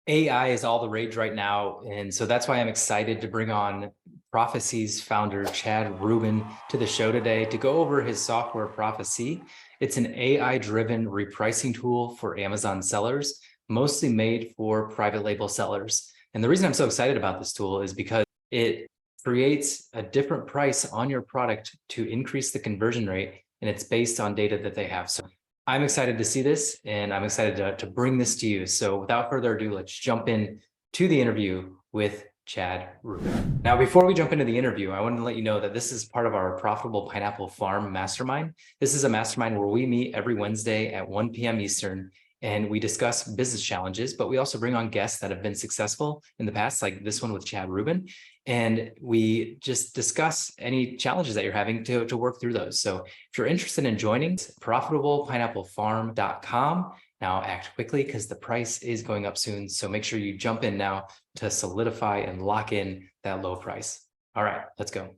AI is all the rage right now. And so that's why I'm excited to bring on Profasee's founder, Chad Rubin, to the show today to go over his software Profasee. It's an AI-driven repricing tool for Amazon sellers, mostly made for private label sellers. And the reason I'm so excited about this tool is because it creates a different price on your product to increase the conversion rate, and it's based on data that they have. So I'm excited to see this, and I'm excited to bring this to you. So without further ado, let's jump in to the interview with Chad Rubin. Now, before we jump into the interview, I wanted to let you know that this is part of our Profitable Pineapple Farm Mastermind. This is a mastermind where we meet every Wednesday at 1 p.m. Eastern, and we discuss business challenges, but we also bring on guests that have been successful in the past, like this one with Chad Rubin. And we just discuss any challenges that you're having to work through those. So if you're interested in joining, profitablepineapplefarm.com. Now act quickly because the price is going up soon. So make sure you jump in now to solidify and lock in that low price. All right, let's go.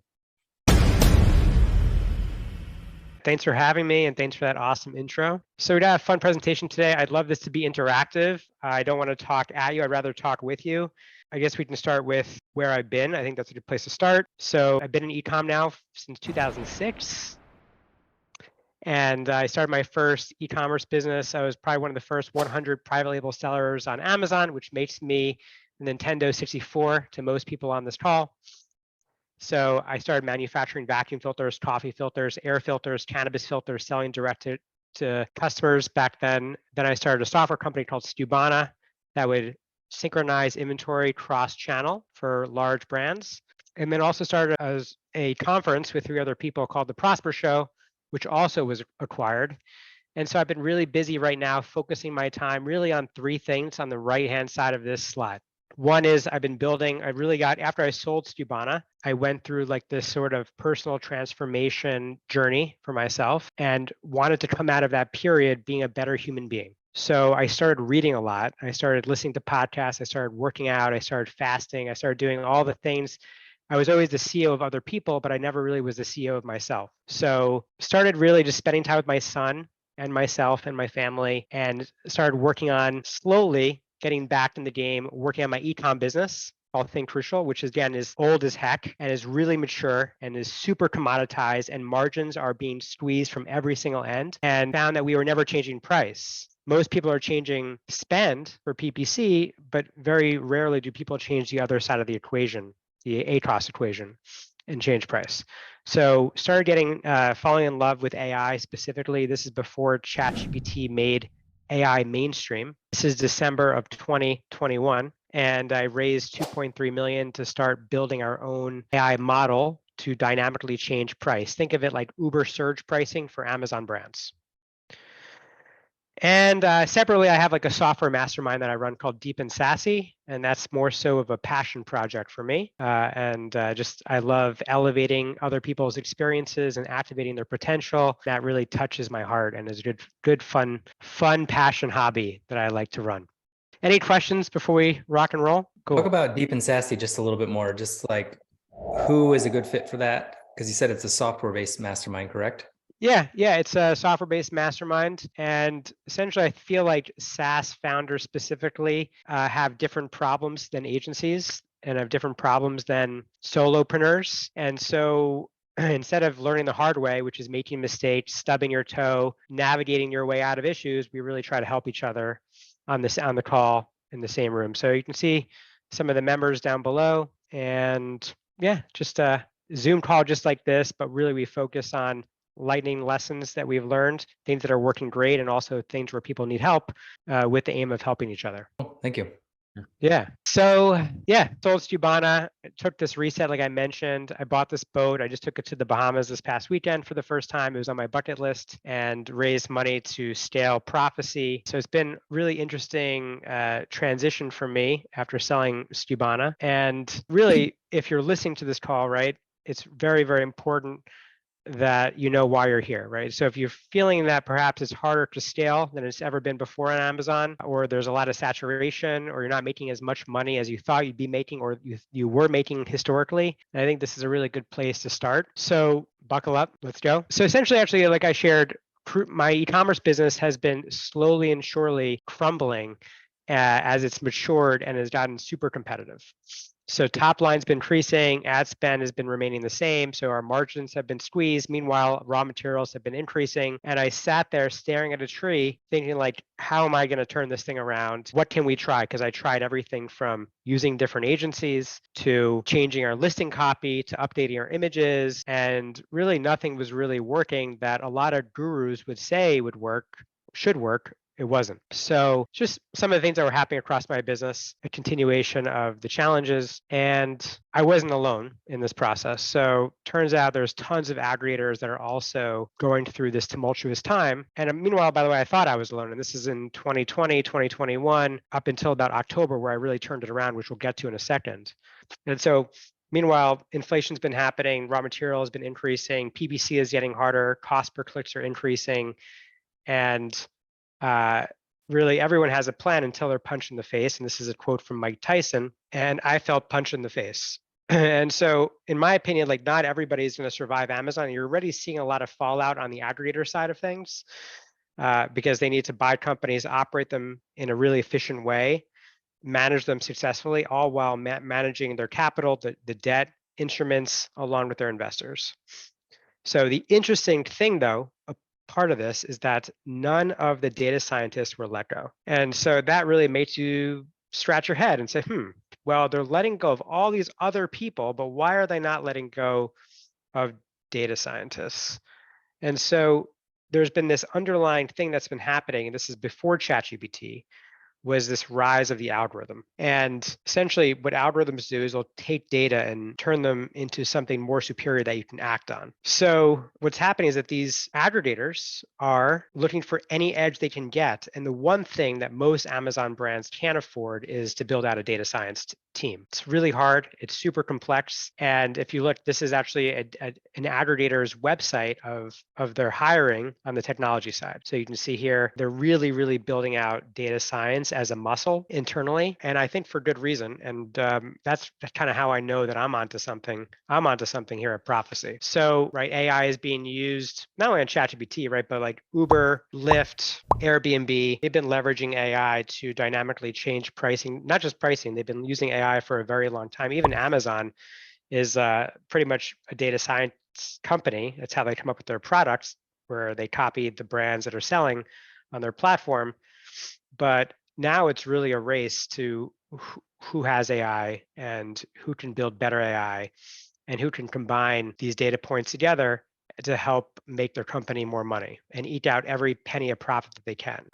Thanks for having me, and thanks for that awesome intro. So we got a fun presentation today. I'd love this to be interactive. I don't want to talk at you. I'd rather talk with you. I guess we can start with where I've been. I think that's a good place to start. So I've been in e-com now since 2006. And I started my first e-commerce business. I was probably one of the first 100 private label sellers on Amazon, which makes me the Nintendo 64 to most people on this call. So I started manufacturing vacuum filters, coffee filters, air filters, cannabis filters, selling direct to customers back then. Then I started a software company called Stubana that would synchronize inventory cross-channel for large brands. And then also started as a conference with 3 other people called the Prosper Show, which also was acquired. And so I've been really busy right now, focusing my time really on 3 things on the right-hand side of this slide. One is I've been building, after I sold Stubana, I went through like this sort of personal transformation journey for myself and wanted to come out of that period being a better human being. So I started reading a lot. I started listening to podcasts. I started working out. I started fasting. I started doing all the things. I was always the CEO of other people, but I never really was the CEO of myself. So started really just spending time with my son and myself and my family, and started working on slowly getting back in the game, working on my e-com business, called Think Crucial, which again is old as heck and is really mature and is super commoditized, and margins are being squeezed from every single end, and found that we were never changing price. Most people are changing spend for PPC, but very rarely do people change the other side of the equation, the ACoS equation, and change price. So started getting, falling in love with AI specifically. This is before Chat GPT made AI mainstream. This is December of 2021, and I raised 2.3 million to start building our own AI model to dynamically change price. Think of it like Uber surge pricing for Amazon brands. And separately, I have like a software mastermind that I run called Deep and Saasy, and that's more so of a passion project for me. I love elevating other people's experiences and activating their potential. That really touches my heart and is a good, fun passion hobby that I like to run. Any questions before we rock and roll? Cool. Talk about Deep and Sassy just a little bit more, just like who is a good fit for that? Because you said it's a software-based mastermind, correct? Yeah, it's a software-based mastermind, and essentially I feel like SaaS founders specifically have different problems than agencies and have different problems than solopreneurs. And so instead of learning the hard way, which is making mistakes, stubbing your toe, navigating your way out of issues, we really try to help each other on the call in the same room. So you can see some of the members down below, and yeah, just a Zoom call just like this, but really we focus on lightning lessons that we've learned, things that are working great, and also things where people need help with the aim of helping each other. Thank you. Yeah. So sold Stubana, took this reset like I mentioned. I bought this boat. I just took it to the Bahamas this past weekend for the first time. It was on my bucket list, and raised money to scale Profasee. So it's been really interesting transition for me after selling Stubana. And really, if you're listening to this call, right, it's very, very important that you know why you're here, right? So if you're feeling that perhaps it's harder to scale than it's ever been before on Amazon, or there's a lot of saturation, or you're not making as much money as you thought you'd be making, or you were making historically, and I think this is a really good place to start. So buckle up, let's go. So essentially, actually, like I shared, my e-commerce business has been slowly and surely crumbling as it's matured and has gotten super competitive. So top line's been increasing, ad spend has been remaining the same. So our margins have been squeezed. Meanwhile, raw materials have been increasing. And I sat there staring at a tree thinking like, how am I going to turn this thing around? What can we try? Because I tried everything from using different agencies to changing our listing copy to updating our images. And really nothing was really working that a lot of gurus would say would work, should work. It wasn't. So just some of the things that were happening across my business, a continuation of the challenges, and I wasn't alone in this process. So turns out there's tons of aggregators that are also going through this tumultuous time. And meanwhile, by the way, I thought I was alone. And this is in 2020, 2021, up until about October, where I really turned it around, which we'll get to in a second. And so meanwhile, inflation's been happening, raw material has been increasing, PPC is getting harder, cost per clicks are increasing, and really everyone has a plan until they're punched in the face. And this is a quote from Mike Tyson. And I felt punched in the face. And so in my opinion, like not everybody is going to survive Amazon. You're already seeing a lot of fallout on the aggregator side of things because they need to buy companies, operate them in a really efficient way, manage them successfully, all while managing their capital, the debt instruments, along with their investors. So the interesting thing though, part of this is that none of the data scientists were let go. And so that really makes you scratch your head and say, well, they're letting go of all these other people, but why are they not letting go of data scientists? And so there's been this underlying thing that's been happening, and this is before Chat GPT, was this rise of the algorithm. And essentially what algorithms do is they'll take data and turn them into something more superior that you can act on. So what's happening is that these aggregators are looking for any edge they can get. And the one thing that most Amazon brands can't afford is to build out a data science team. It's really hard. It's super complex. And if you look, this is actually an aggregator's website of their hiring on the technology side. So you can see here, they're really, really building out data science as a muscle internally. And I think for good reason. And that's kind of how I know that I'm onto something. I'm onto something here at Profasee. So, right, AI is being used not only on ChatGPT, right, but like Uber, Lyft, Airbnb, they've been leveraging AI to dynamically change pricing, not just pricing, they've been using AI for a very long time. Even Amazon is pretty much a data science company. That's how they come up with their products, where they copy the brands that are selling on their platform. But now it's really a race to who has AI and who can build better AI and who can combine these data points together to help make their company more money and eke out every penny of profit that they can.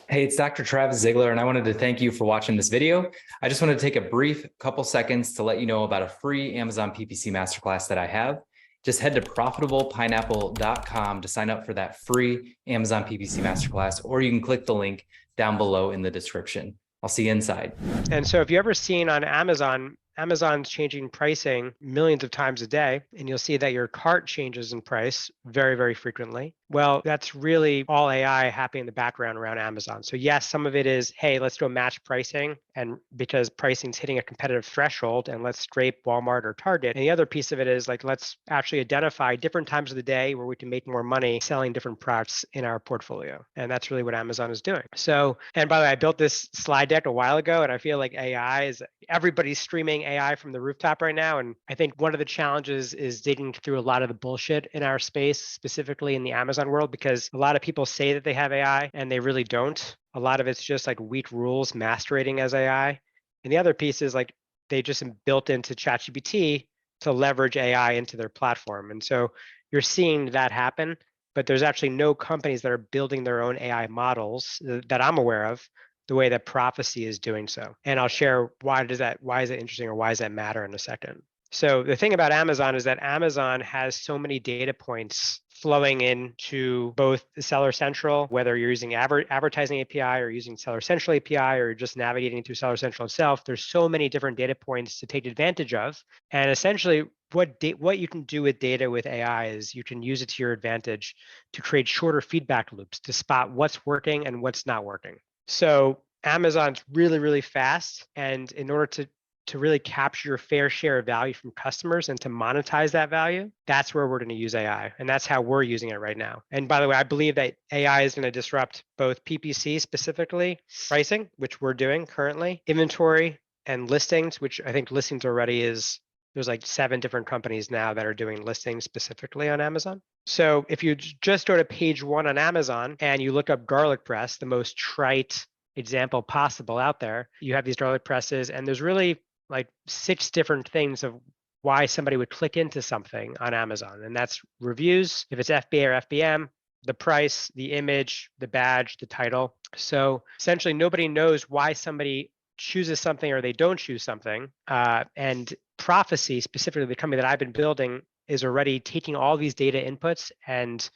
Hey, it's Dr. Travis Ziegler, and I wanted to thank you for watching this video. I just wanted to take a brief couple seconds to let you know about a free Amazon PPC masterclass that I have. Just head to profitablepineapple.com to sign up for that free Amazon PPC masterclass, or you can click the link down below in the description. I'll see you inside. And so if you ever seen on Amazon, Amazon's changing pricing millions of times a day, and you'll see that your cart changes in price very, very frequently. Well, that's really all AI happening in the background around Amazon. So yes, some of it is, hey, let's go match pricing, and because pricing's hitting a competitive threshold, and let's scrape Walmart or Target. And the other piece of it is like, let's actually identify different times of the day where we can make more money selling different products in our portfolio. And that's really what Amazon is doing. So, and by the way, I built this slide deck a while ago, and I feel like AI is, everybody's streaming AI from the rooftop right now. And I think one of the challenges is digging through a lot of the bullshit in our space, specifically in the Amazon world, because a lot of people say that they have AI and they really don't. A lot of it's just like weak rules masquerading as AI. And the other piece is like they just built into ChatGPT to leverage AI into their platform. And so you're seeing that happen, but there's actually no companies that are building their own AI models that I'm aware of the way that Profasee is doing so. And I'll share why is it interesting or why does that matter in a second. So the thing about Amazon is that Amazon has so many data points flowing into both the Seller Central, whether you're using advertising API or using Seller Central API or just navigating through Seller Central itself. There's so many different data points to take advantage of. And essentially what you can do with data with AI is you can use it to your advantage to create shorter feedback loops to spot what's working and what's not working. So Amazon's really, really fast. And in order to to really capture your fair share of value from customers and to monetize that value, that's where we're going to use AI. And that's how we're using it right now. And by the way, I believe that AI is going to disrupt both PPC, specifically pricing, which we're doing currently, inventory, and listings, which I think listings already is, there's like 7 different companies now that are doing listings specifically on Amazon. So if you just go to page 1 on Amazon and you look up garlic press, the most trite example possible out there, you have these garlic presses, and there's really like 6 different things of why somebody would click into something on Amazon. And that's reviews, if it's FBA or FBM, the price, the image, the badge, the title. So essentially nobody knows why somebody chooses something or they don't choose something. And Profasee, specifically the company that I've been building, is already taking all these data inputs and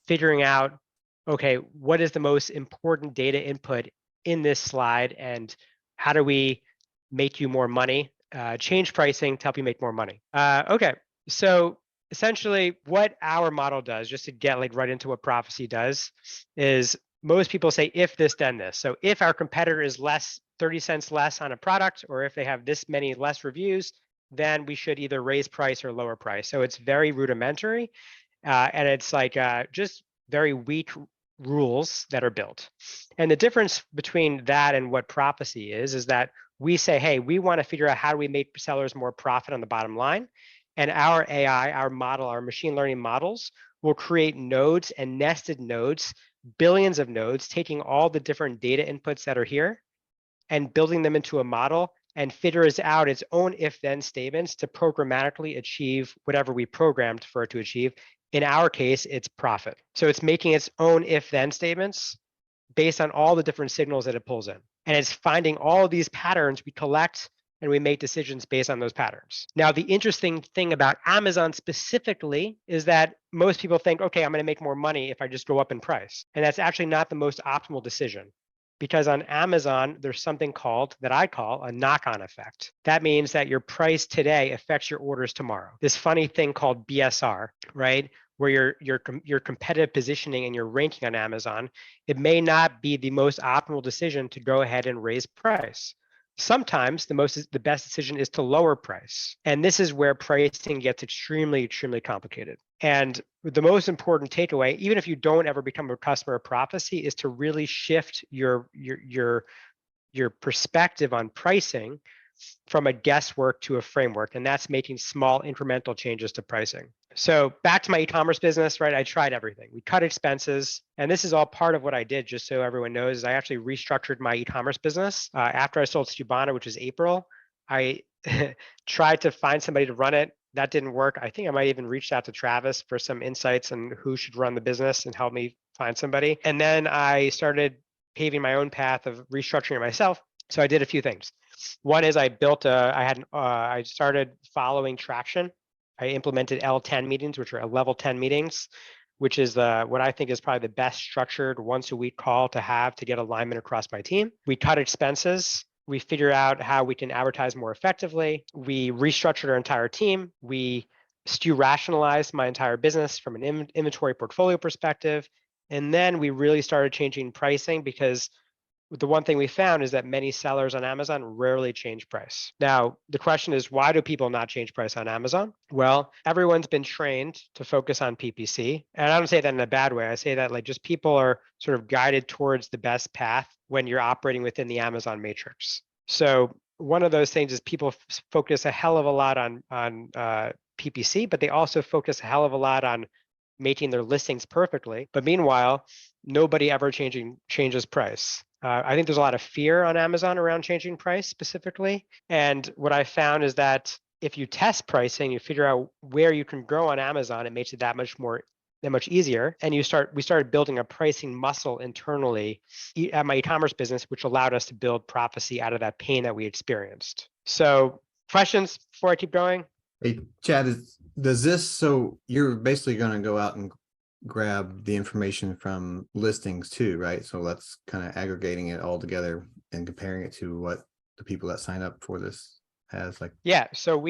figuring out, okay, what is the most important data input in this slide, and how do we make you more money, change pricing to help you make more money. Okay, so essentially what our model does, just to get like right into what Profasee does, is most people say if this, then this. So if our competitor is 30 cents less on a product, or if they have this many less reviews, then we should either raise price or lower price. So it's very rudimentary, and it's like just very weak rules that are built. And the difference between that and what Profasee is that we say, hey, we want to figure out how do we make sellers more profit on the bottom line. And our AI, our model, our machine learning models will create nodes and nested nodes, billions of nodes, taking all the different data inputs that are here and building them into a model, and figures out its own if-then statements to programmatically achieve whatever we programmed for it to achieve. In our case, it's profit. So it's making its own if-then statements based on all the different signals that it pulls in. And it's finding all of these patterns we collect, and we make decisions based on those patterns. Now, the interesting thing about Amazon specifically is that most people think, okay, I'm going to make more money if I just go up in price. And that's actually not the most optimal decision. Because on Amazon, there's something called, that I call, a knock-on effect. That means that your price today affects your orders tomorrow. This funny thing called BSR, right? Where your competitive positioning and your ranking on Amazon, it may not be the most optimal decision to go ahead and raise price. Sometimes the best decision is to lower price. And this is where pricing gets extremely, extremely complicated. And the most important takeaway, even if you don't ever become a customer of Profasee, is to really shift your perspective on pricing from a guesswork to a framework. And that's making small incremental changes to pricing. So back to my e-commerce business, right? I tried everything. We cut expenses, and this is all part of what I did, just so everyone knows, is I actually restructured my e-commerce business. After I sold Stubana, which is April, I tried to find somebody to run it. That didn't work. I think I might even reached out to Travis for some insights on who should run the business and help me find somebody. And then I started paving my own path of restructuring it myself. So I did a few things. One is I started following traction. I implemented L10 meetings, which are level 10 meetings, which is what I think is probably the best structured once a week call to have to get alignment across my team. We cut expenses. We figured out how we can advertise more effectively. We restructured our entire team. We SKU rationalized my entire business from an inventory portfolio perspective. And then we really started changing pricing, because the one thing we found is that many sellers on Amazon rarely change price. Now, the question is, why do people not change price on Amazon? Well, everyone's been trained to focus on PPC. And I don't say that in a bad way. I say that like just people are sort of guided towards the best path when you're operating within the Amazon matrix. So one of those things is people focus a hell of a lot on PPC, but they also focus a hell of a lot on making their listings perfectly. But meanwhile, nobody ever changes price. I think there's a lot of fear on Amazon around changing price specifically. And what I found is that if you test pricing, you figure out where you can grow on Amazon, it makes it that much easier. And we started building a pricing muscle internally at my e-commerce business, which allowed us to build Profasee out of that pain that we experienced. So questions before I keep going? Hey, Chad, so you're basically going to go out and grab the information from listings too, right? So let's kind of aggregating it all together and comparing it to what the people that sign up for this has like. Yeah, so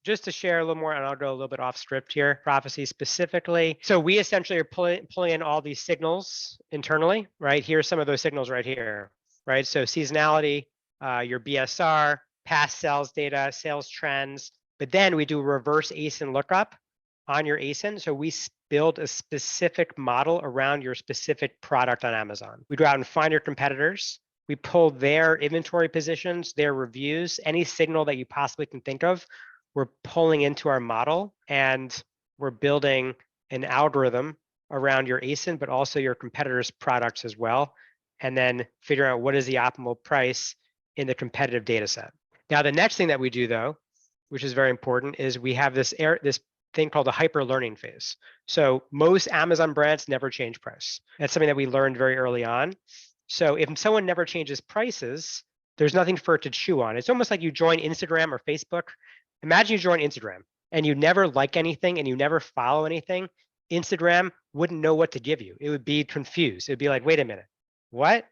just to share a little more, and I'll go a little bit off script here, Profasee specifically. So we essentially are pulling in all these signals internally, right? Here's some of those signals right here, right? So seasonality, your BSR, past sales data, sales trends, but then we do reverse ASIN lookup on your ASIN. So we build a specific model around your specific product on Amazon. We go out and find your competitors. We pull their inventory positions, their reviews, any signal that you possibly can think of, we're pulling into our model, and we're building an algorithm around your ASIN, but also your competitors' products as well, and then figure out what is the optimal price in the competitive data set. Now, the next thing that we do, though, which is very important, is we have this thing called the hyper learning phase. So most Amazon brands never change price. That's something that we learned very early on. So if someone never changes prices, there's nothing for it to chew on. It's almost like you join Instagram or Facebook. Imagine you join Instagram and you never like anything and you never follow anything. Instagram wouldn't know what to give you. It would be confused. It would be like, wait a minute, what?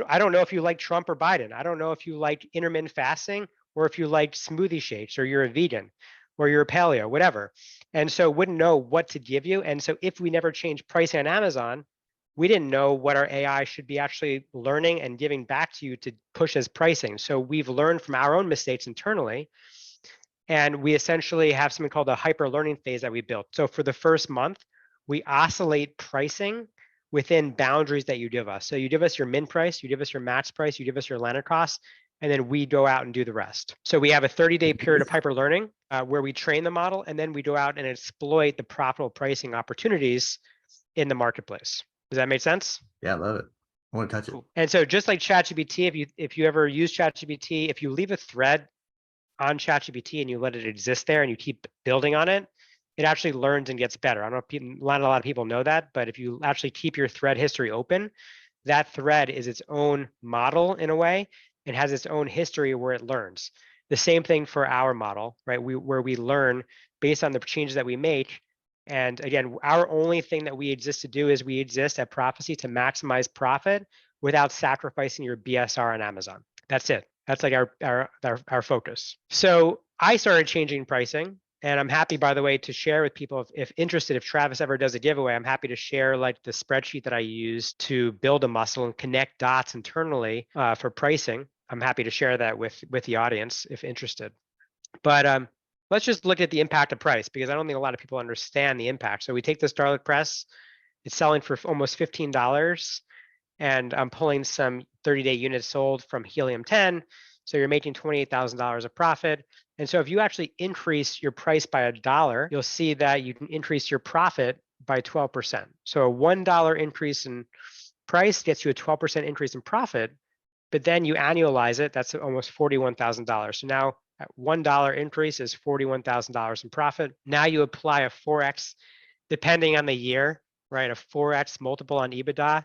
I don't know if you like Trump or Biden. I don't know if you like intermittent fasting or if you like smoothie shakes or you're a vegan or you're a paleo, whatever. And so wouldn't know what to give you. And so if we never change pricing on Amazon, we didn't know what our AI should be actually learning and giving back to you to push as pricing. So we've learned from our own mistakes internally. And we essentially have something called a hyper learning phase that we built. So for the first month, we oscillate pricing within boundaries that you give us. So you give us your min price, you give us your max price, you give us your landed cost, and then we go out and do the rest. So we have a 30-day period of hyper learning where we train the model, and then we go out and exploit the profitable pricing opportunities in the marketplace. Does that make sense? Yeah, I love it. I want to touch it. And so just like Chat GPT, if you ever use Chat GPT, if you leave a thread on Chat GPT and you let it exist there and you keep building on it, it actually learns and gets better. I don't know if not a lot of people know that, but if you actually keep your thread history open, that thread is its own model in a way and has its own history where it learns. The same thing for our model, right? Where we learn based on the changes that we make. And again, our only thing that we exist to do is we exist at Profasee to maximize profit without sacrificing your BSR on Amazon. That's it. That's like our focus. So I started changing pricing, and I'm happy, by the way, to share with people if interested. If Travis ever does a giveaway, I'm happy to share like the spreadsheet that I use to build a muscle and connect dots internally for pricing. I'm happy to share that with the audience if interested. But let's just look at the impact of price, because I don't think a lot of people understand the impact. So we take this garlic press, it's selling for almost $15. And I'm pulling some 30-day units sold from Helium 10. So you're making $28,000 of profit. And so if you actually increase your price by $1, you'll see that you can increase your profit by 12%. So a $1 increase in price gets you a 12% increase in profit, but then you annualize it, that's almost $41,000. So now at $1 increase is $41,000 in profit. Now you apply a 4x, depending on the year, right? A 4x multiple on EBITDA.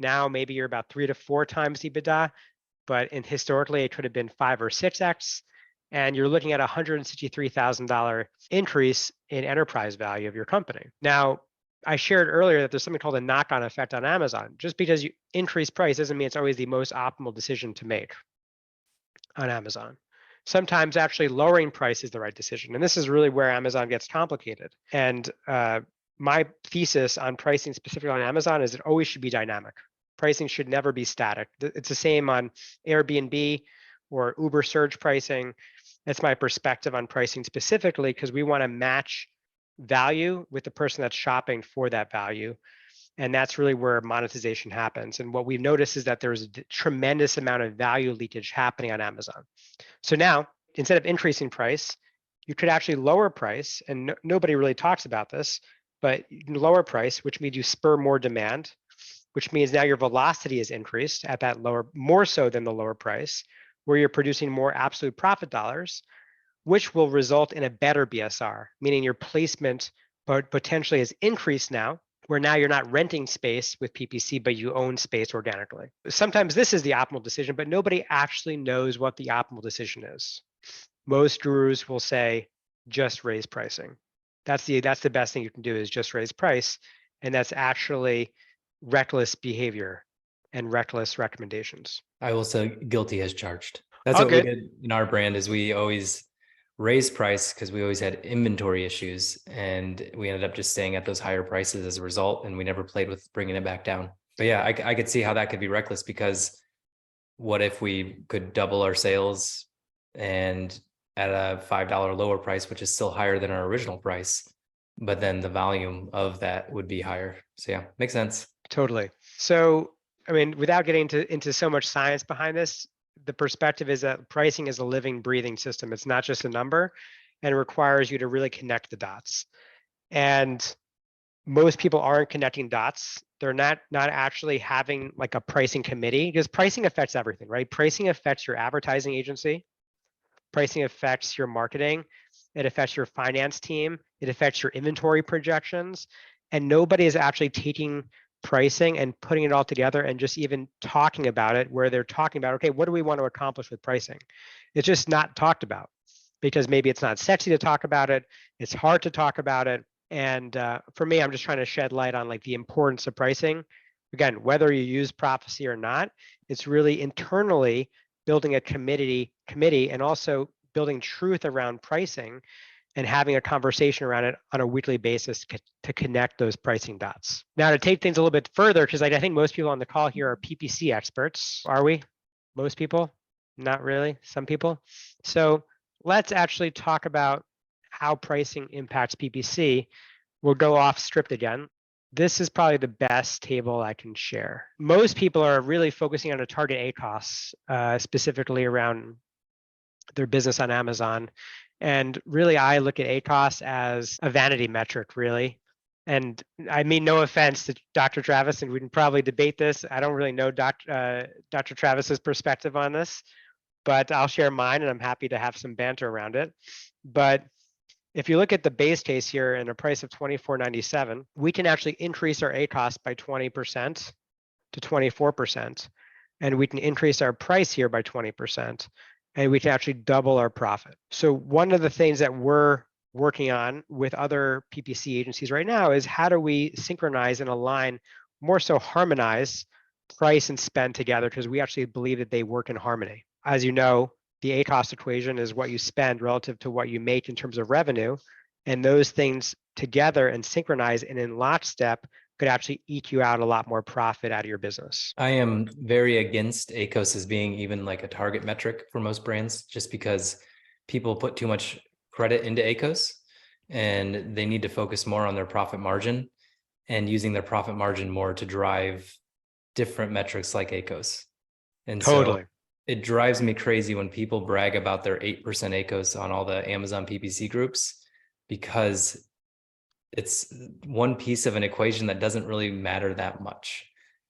Now maybe you're about 3 to 4 times EBITDA, but historically it could have been 5 or 6x, and you're looking at a $163,000 increase in enterprise value of your company. Now, I shared earlier that there's something called a knock-on effect on Amazon. Just because you increase price doesn't mean it's always the most optimal decision to make on Amazon. Sometimes actually lowering price is the right decision, and this is really where Amazon gets complicated. And my thesis on pricing specifically on Amazon is it always should be dynamic. Pricing should never be static. It's the same on Airbnb or Uber surge pricing. That's my perspective on pricing specifically, because we want to match value with the person that's shopping for that value. And that's really where monetization happens. And what we've noticed is that there's a tremendous amount of value leakage happening on Amazon. So now, instead of increasing price, you could actually lower price, and nobody really talks about this, but you can lower price, which means you spur more demand, which means now your velocity is increased at that lower, more so than the lower price, where you're producing more absolute profit dollars, which will result in a better BSR, meaning your placement potentially is increased now, where now you're not renting space with PPC, but you own space organically. Sometimes this is the optimal decision, but nobody actually knows what the optimal decision is. Most gurus will say, just raise pricing. That's the best thing you can do, is just raise price. And that's actually reckless behavior and reckless recommendations. I will say guilty as charged. That's All what good. we did in our brand, is we always raise price because we always had inventory issues, and we ended up just staying at those higher prices as a result, and we never played with bringing it back down. But yeah, I could see how that could be reckless, because what if we could double our sales and at a $5 lower price, which is still higher than our original price, but then the volume of that would be higher. So yeah, makes sense. Totally. So, I mean, without getting into so much science behind this, the perspective is that pricing is a living, breathing system. It's not just a number, and it requires you to really connect the dots. And most people aren't connecting dots. They're not actually having like a pricing committee, because pricing affects everything, right? Pricing affects your advertising agency. Pricing affects your marketing. It affects your finance team. It affects your inventory projections. And nobody is actually taking pricing and putting it all together and just even talking about it, where they're talking about, okay, what do we want to accomplish with pricing? It's just not talked about because maybe it's not sexy to talk about it. It's hard to talk about it. And for me, I'm just trying to shed light on like the importance of pricing. Again, whether you use Profasee or not, it's really internally building a committee and also building truth around pricing and having a conversation around it on a weekly basis to connect those pricing dots. Now, to take things a little bit further, because I think most people on the call here are PPC experts. Are we? Most people? Not really. Some people. So let's actually talk about how pricing impacts PPC. We'll go off script again. This is probably the best table I can share. Most people are really focusing on a target ACoS, specifically around their business on Amazon. And really, I look at ACoS as a vanity metric, really. And I mean, no offense to Dr. Travis, and we can probably debate this. I don't really know Dr. Travis's perspective on this, but I'll share mine, and I'm happy to have some banter around it. But if you look at the base case here and a price of $24.97, we can actually increase our ACoS by 20% to 24%. And we can increase our price here by 20%. And we can actually double our profit. So one of the things that we're working on with other PPC agencies right now is how do we synchronize and align, more so harmonize price and spend together, because we actually believe that they work in harmony. As you know, the ACoS equation is what you spend relative to what you make in terms of revenue. And those things together and synchronize and in lockstep could actually eke you out a lot more profit out of your business. I am very against ACoS as being even like a target metric for most brands, just because people put too much credit into ACoS and they need to focus more on their profit margin and using their profit margin more to drive different metrics like ACoS. And Totally. So it drives me crazy when people brag about their 8% ACoS on all the Amazon PPC groups, because it's one piece of an equation that doesn't really matter that much.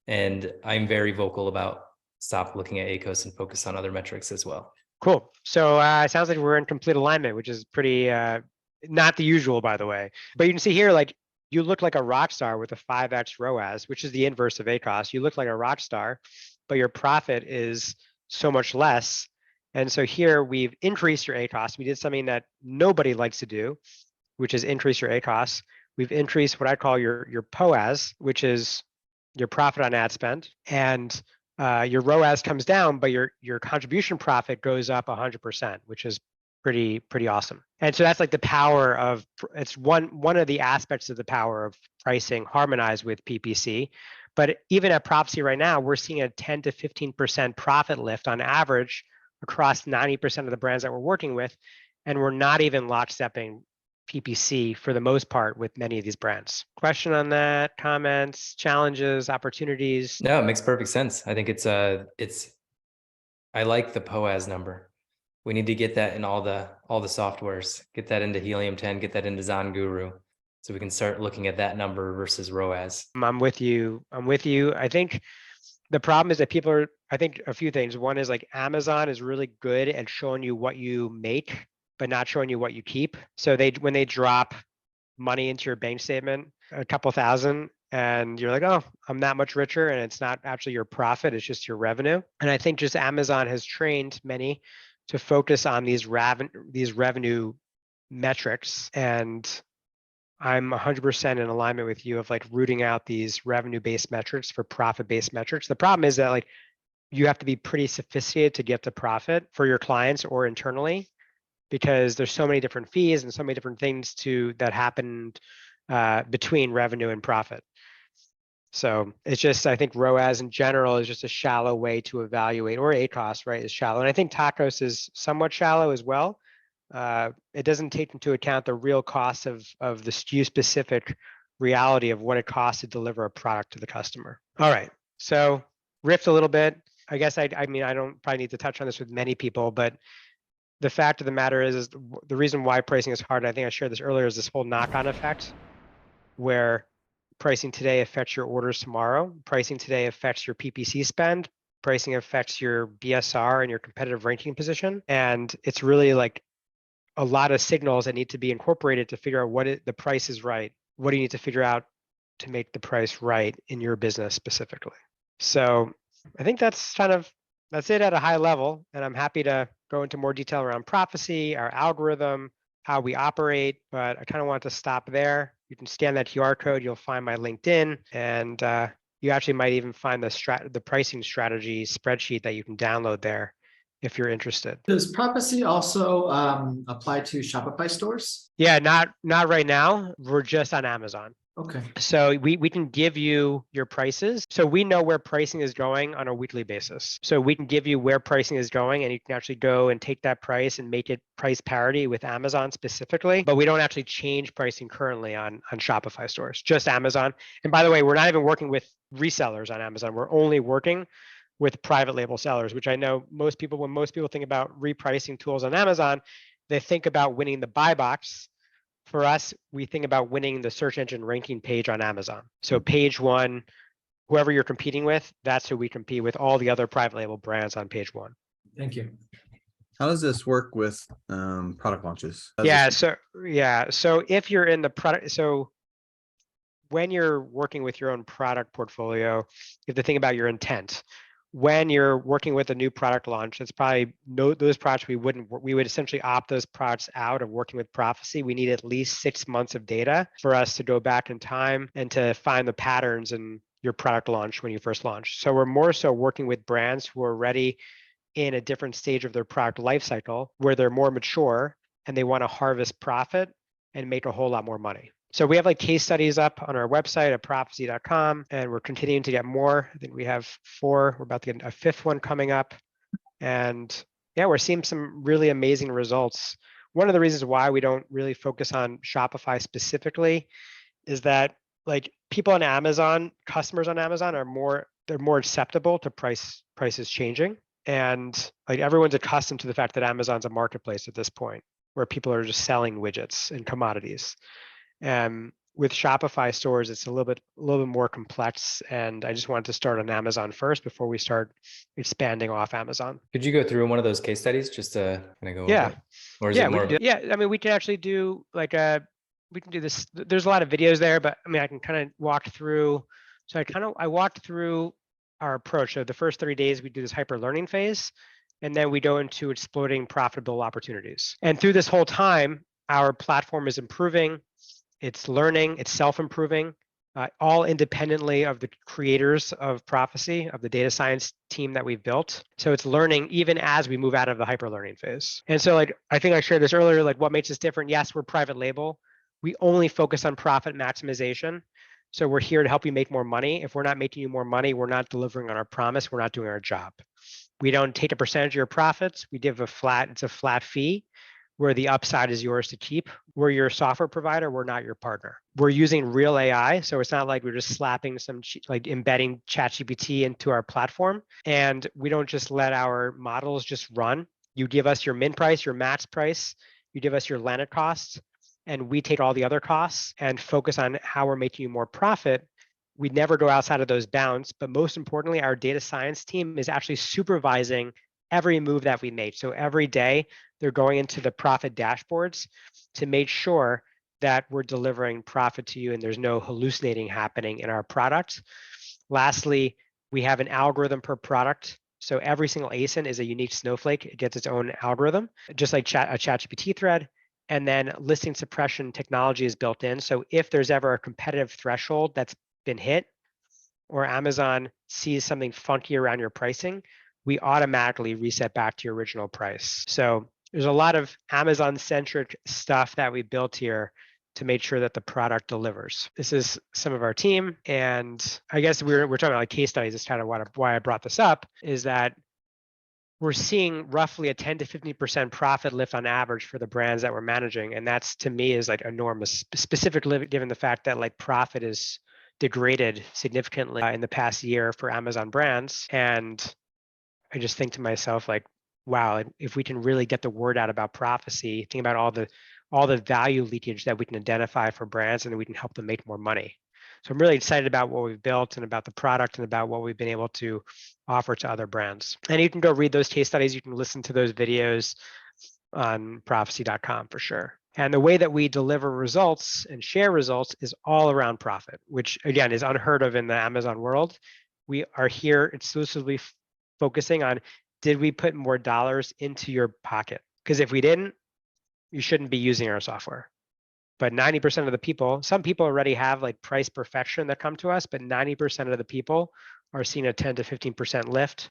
And I'm very vocal about stop looking at ACoS and focus on other metrics as well. Cool. So it sounds like we're in complete alignment, which is pretty not the usual, by the way. But you can see here, like, you look like a rock star with a 5x ROAS, which is the inverse of ACoS. You look like a rock star, but your profit is so much less. And so here we've increased your ACoS. We did something that nobody likes to do, which is increase your ACoS. We've increased what I call your POAS, which is your profit on ad spend. And your ROAS comes down, but your contribution profit goes up 100%, which is pretty awesome. And so that's like the power of, it's one of the aspects of the power of pricing harmonized with PPC. But even at Profasee right now, we're seeing a 10 to 15% profit lift on average across 90% of the brands that we're working with. And we're not even lockstepping PPC for the most part with many of these brands. Question on that, comments, challenges, opportunities? No, it makes perfect sense. I think I like the POAS number. We need to get that in all the softwares, get that into Helium 10, get that into ZonGuru, so we can start looking at that number versus ROAS. I'm with you. I think the problem is that people are, I think a few things. One is like Amazon is really good at showing you what you make, but not showing you what you keep. So when they drop money into your bank statement, a couple thousand, and you're like, oh, I'm that much richer, and it's not actually your profit, it's just your revenue. And I think just Amazon has trained many to focus on these revenue metrics, and I'm 100% in alignment with you of like rooting out these revenue-based metrics for profit-based metrics. The problem is that like you have to be pretty sophisticated to get to profit for your clients or internally, because there's so many different fees and so many different things that happen between revenue and profit. So it's just, I think ROAS in general is just a shallow way to evaluate, or ACoS, right, is shallow. And I think TACoS is somewhat shallow as well. It doesn't take into account the real cost of the SKU specific reality of what it costs to deliver a product to the customer. All right, so riffed a little bit. I guess I mean, I don't probably need to touch on this with many people, but the fact of the matter is the reason why pricing is hard, and I think I shared this earlier, is this whole knock-on effect where pricing today affects your orders tomorrow. Pricing today affects your PPC spend. Pricing affects your BSR and your competitive ranking position. And it's really like a lot of signals that need to be incorporated to figure out the price is right. What do you need to figure out to make the price right in your business specifically? So I think that's it at a high level. And I'm happy to go into more detail around Profasee, our algorithm, how we operate, but I kind of want to stop there. You can scan that QR code, you'll find my LinkedIn, and you actually might even find the pricing strategy spreadsheet that you can download there if you're interested. Does Profasee also apply to Shopify stores? Yeah, not right now. We're just on Amazon. Okay. So we can give you your prices. So we know where pricing is going on a weekly basis. So we can give you where pricing is going, and you can actually go and take that price and make it price parity with Amazon specifically. But we don't actually change pricing currently on Shopify stores, just Amazon. And by the way, we're not even working with resellers on Amazon. We're only working with private label sellers, which I know when most people think about repricing tools on Amazon, they think about winning the buy box. For us, we think about winning the search engine ranking page on Amazon. So page one, whoever you're competing with, that's who we compete with, all the other private label brands on page one. Thank you. How does this work with product launches? So if you're in the product, so when you're working with your own product portfolio, you have to think about your intent. When you're working with a new product launch, it's probably those products we would essentially opt those products out of working with Profasee. We need at least 6 months of data for us to go back in time and to find the patterns in your product launch when you first launch. So we're more so working with brands who are already in a different stage of their product life cycle where they're more mature and they want to harvest profit and make a whole lot more money. So we have like case studies up on our website at profasee.com, and we're continuing to get more. I think we have 4. We're about to get a 5th one coming up. And yeah, we're seeing some really amazing results. One of the reasons why we don't really focus on Shopify specifically is that like people on Amazon, customers on Amazon they're more acceptable to prices changing. And like everyone's accustomed to the fact that Amazon's a marketplace at this point where people are just selling widgets and commodities. With Shopify stores, it's a little bit more complex, and I just wanted to start on Amazon first before we start expanding off Amazon. Could you go through one of those case studies just to kind of go over it? Or is Yeah, it more I mean, we can actually do like we can do this. There's a lot of videos there, but I mean, I can kind of walk through. So I walked through our approach. So the first 30 days, we do this hyper learning phase, and then we go into exploiting profitable opportunities. And through this whole time, our platform is improving. It's learning, it's self-improving, all independently of the creators of Profasee, of the data science team that we've built. So it's learning even as we move out of the hyper-learning phase. And so like, I think I shared this earlier, like what makes us different? Yes, we're private label. We only focus on profit maximization. So we're here to help you make more money. If we're not making you more money, we're not delivering on our promise, we're not doing our job. We don't take a percentage of your profits. We give it's a flat fee, where the upside is yours to keep. We're your software provider, we're not your partner. We're using real AI, so it's not like we're just slapping like embedding Chat GPT into our platform. And we don't just let our models just run. You give us your min price, your max price, you give us your landed costs, and we take all the other costs and focus on how we're making you more profit. We never go outside of those bounds, but most importantly, our data science team is actually supervising every move that we make. So every day, they're going into the profit dashboards to make sure that we're delivering profit to you and there's no hallucinating happening in our product. Lastly, we have an algorithm per product. So every single ASIN is a unique snowflake. It gets its own algorithm, just like a Chat GPT thread. And then listing suppression technology is built in. So if there's ever a competitive threshold that's been hit, or Amazon sees something funky around your pricing, we automatically reset back to your original price. So there's a lot of Amazon-centric stuff that we built here to make sure that the product delivers. This is some of our team. And I guess we're talking about like case studies. It's kind of why I brought this up, is that we're seeing roughly a 10 to 15% profit lift on average for the brands that we're managing. And that's, to me, is like enormous, specifically given the fact that like profit is degraded significantly in the past year for Amazon brands. And I just think to myself, like, wow, if we can really get the word out about Profasee, think about all the value leakage that we can identify for brands, and then we can help them make more money. So I'm really excited about what we've built and about the product and about what we've been able to offer to other brands. And you can go read those case studies. You can listen to those videos on profasee.com for sure. And the way that we deliver results and share results is all around profit, which again is unheard of in the Amazon world. We are here exclusively focusing on, did we put more dollars into your pocket? Because if we didn't, you shouldn't be using our software. But 90% of the people, some people already have like price perfection that come to us, but 90% of the people are seeing a 10 to 15% lift.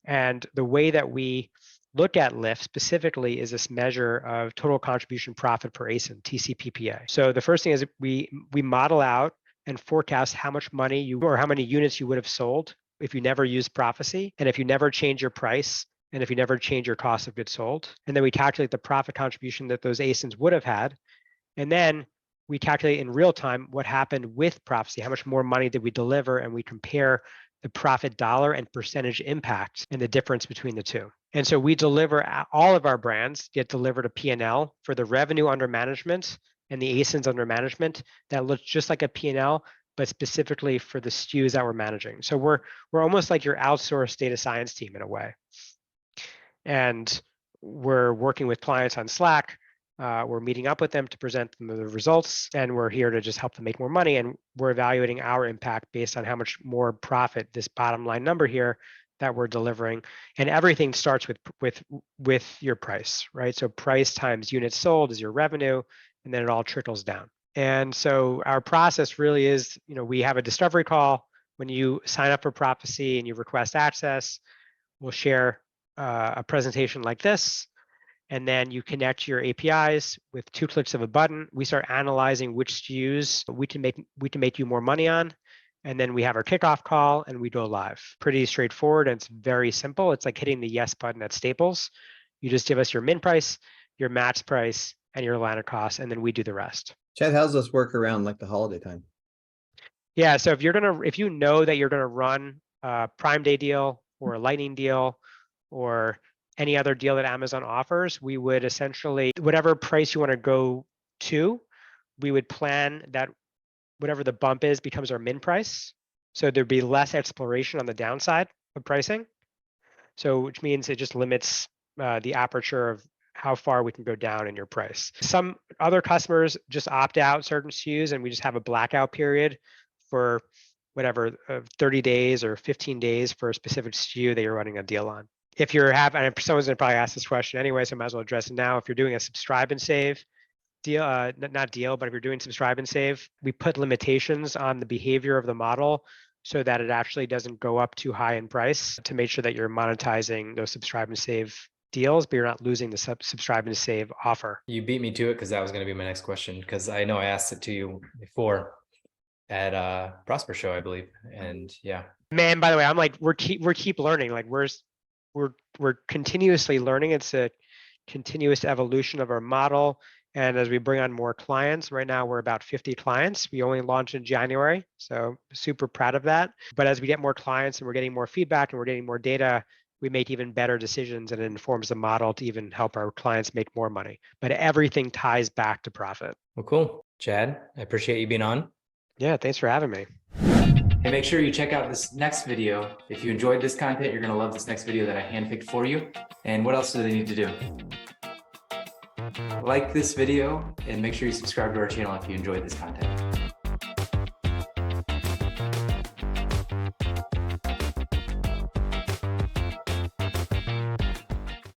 And the way that we look at lift specifically is this measure of total contribution profit per ASIN, TCPPA. So the first thing is we model out and forecast how much money or how many units you would have sold if you never used Profasee, and if you never change your price, and if you never change your cost of goods sold. And then we calculate the profit contribution that those ASINs would have had. And then we calculate in real time what happened with Profasee, how much more money did we deliver, and we compare the profit dollar and percentage impact and the difference between the two. And so we deliver, all of our brands get delivered a P&L for the revenue under management and the ASINs under management that looks just like a P&L, but specifically for the SKUs that we're managing. So we're almost like your outsourced data science team in a way. And we're working with clients on Slack. We're meeting up with them to present them the results, and we're here to just help them make more money. And we're evaluating our impact based on how much more profit, this bottom line number here, that we're delivering. And everything starts with your price, right? So price times units sold is your revenue, and then it all trickles down. And so our process really is, we have a discovery call. When you sign up for Profasee and you request access, we'll share a presentation like this. And then you connect your APIs with 2 clicks of a button. We start analyzing which SKUs we can make you more money on. And then we have our kickoff call and we go live. Pretty straightforward, and it's very simple. It's like hitting the yes button at Staples. You just give us your min price, your max price, and your landed cost, and then we do the rest. Chad, how's this work around like the holiday time? Yeah, so if you know that you're gonna run a Prime Day deal or a Lightning deal or any other deal that Amazon offers, we would essentially, whatever price you want to go to, we would plan that whatever the bump is becomes our min price. So there'd be less exploration on the downside of pricing. So which means it just limits the aperture of how far we can go down in your price. Some other customers just opt out certain SKUs, and we just have a blackout period for whatever 30 days or 15 days for a specific SKU that you're running a deal on. If you're and someone's gonna probably ask this question anyway, so I might as well address it now. If you're doing a subscribe and save deal, not deal, but if you're doing subscribe and save, we put limitations on the behavior of the model so that it actually doesn't go up too high in price, to make sure that you're monetizing those subscribe and save deals, but you're not losing the subscribe and save offer. You beat me to it, because that was going to be my next question, because I know I asked it to you before at Prosper Show, I believe. And yeah. Man, by the way, I'm like, we're keep learning. Like we're continuously learning. It's a continuous evolution of our model. And as we bring on more clients, right now we're about 50 clients. We only launched in January, so super proud of that. But as we get more clients and we're getting more feedback and we're getting more data, we make even better decisions, and it informs the model to even help our clients make more money. But everything ties back to profit. Well, cool. Chad, I appreciate you being on. Yeah, thanks for having me. And make sure you check out this next video. If you enjoyed this content, you're going to love this next video that I handpicked for you. And what else do they need to do? Like this video and make sure you subscribe to our channel if you enjoyed this content.